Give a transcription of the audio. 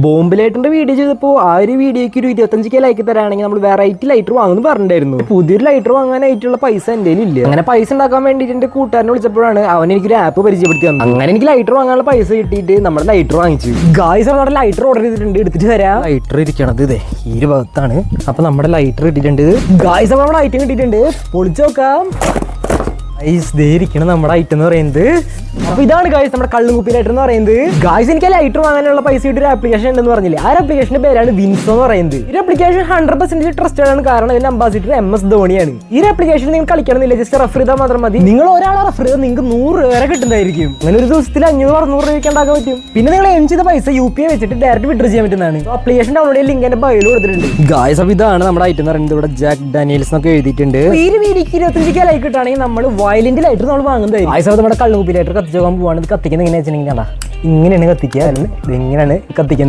Bomb ലൈറ്ററിന്റെ video ചെയ്തപ്പോൾ ആ ഒരു വീഡിയോക്ക് ഒരു 25K ലൈക്ക് തരാണെങ്കിൽ നമ്മൾ വെറൈറ്റി ലൈറ്റർ വാങ്ങുന്നു പറഞ്ഞിട്ടുണ്ടായിരുന്നു. പുതിയൊരു ലൈറ്റർ വാങ്ങാനായിട്ടുള്ള പൈസ എൻ്റെ ഇല്ല. അങ്ങനെ പൈസ ഉണ്ടാക്കാൻ വേണ്ടിയിട്ട് എൻ്റെ കൂട്ടുകാരനെ വിളിച്ചപ്പോഴാണ് അവൻ എനിക്കൊരു ആപ്പ് പരിചയപ്പെടുത്തി തന്നത്. അങ്ങനെ എനിക്ക് ലൈറ്റർ വാങ്ങാനുള്ള പൈസ കിട്ടിയിട്ട് നമ്മുടെ ലൈറ്റർ വാങ്ങിച്ചു. ഗായ്സ് നമ്മുടെ ലൈറ്റർ ഓർഡർ ചെയ്തിട്ടുണ്ട്, എടുത്തിട്ട് തരാം. ലൈറ്റർ ഇരിക്കണത് ഇതേ ഈ ഒരു ഭാഗത്താണ്. അപ്പൊ നമ്മുടെ ലൈറ്റർ ഇട്ടിട്ടുണ്ട് ഗായ്സ്. അപ്പൊ നമ്മുടെ ഐറ്റം കിട്ടിയിട്ടുണ്ട്, പൊളിച്ചു നോക്കാം. ഇരിക്കണം നമ്മുടെ ഐറ്റം എന്ന് പറയുന്നത്. അപ്പൊ ഇതാണ് ഗായ്സ് നമ്മുടെ കള്ളുകുപ്പി ലൈറ്റർ എന്ന് പറയുന്നത്. ഗായ്സ് എനിക്ക് ലൈറ്റർ വാങ്ങാനുള്ള പൈസ കിട്ടിയ ഒരു ആപ്ലിക്കേഷൻ ഉണ്ടെന്ന് പറഞ്ഞില്ലേ, ആ ആപ്ലിക്കേഷന്റെ പേരാണ് വിൻസോ എന്ന് പറയുന്നത്. ഈ ആപ്ലിക്കേഷൻ 100% ട്രസ്റ്റഡ് ആണ്, കാരണം ഇതിന്റെ അംബാസിഡർ MS ധോണിയാണ്. ഈ ആപ്ലിക്കേഷൻ നിങ്ങൾ കളിക്കണമെന്നില്ല, ജസ്റ്റ് റെഫർ ചെയ്താൽ മാത്രം മതി. നിങ്ങൾ ഒരാളെ റെഫർ ചെയ്താൽ നിങ്ങൾക്ക് 100 രൂപ വരെ കിട്ടുന്നതായിരിക്കും. അങ്ങനെ ഒരു ദിവസത്തിൽ 500-600 രൂപയ്ക്ക് ഉണ്ടാക്കാൻ പറ്റും. പിന്നെ നിങ്ങൾ എം ചെയ്ത പൈസ UPI വെച്ചിട്ട് ഡയറക്റ്റ് വിഡ്രോ ചെയ്യാൻ പറ്റുന്നതാണ്. ആപ്ലിക്കേഷൻ ഡൗൺലോഡ് ചെയ്യാൻ ലിങ്ക് എന്റെ ബയോയിൽ കൊടുത്തിട്ടുണ്ട്. ഗായ്സ് അപ്പൊ ഇതാണ് നമ്മുടെ ഐറ്റം എന്ന് പറയുന്നത്. ഇവിടെ ജാക്ക് ഡാനിയൽസ് എന്നൊക്കെ എഴുതിയിട്ടുണ്ട്. ഈ വീഡിയോക്ക് 25K ലൈക്ക് കിട്ടുകയാണെങ്കിൽ നമ്മൾ വയലന്റ് ലൈറ്റർ നമ്മൾ വാങ്ങുന്നത്. ഗായ്സ് അത് നമ്മുടെ കള്ളുകുപ്പി ലൈറ്റർ കത്തിച്ചു പോകാൻ പോവാണ്. ഇത് കത്തിക്കുന്നത് എങ്ങനെയാ വെച്ചിട്ടുണ്ടെങ്കിൽ ഇങ്ങനെയാണ് കത്തിക്കുക, ഇങ്ങനെയാണ് കത്തിക്കുന്നത്.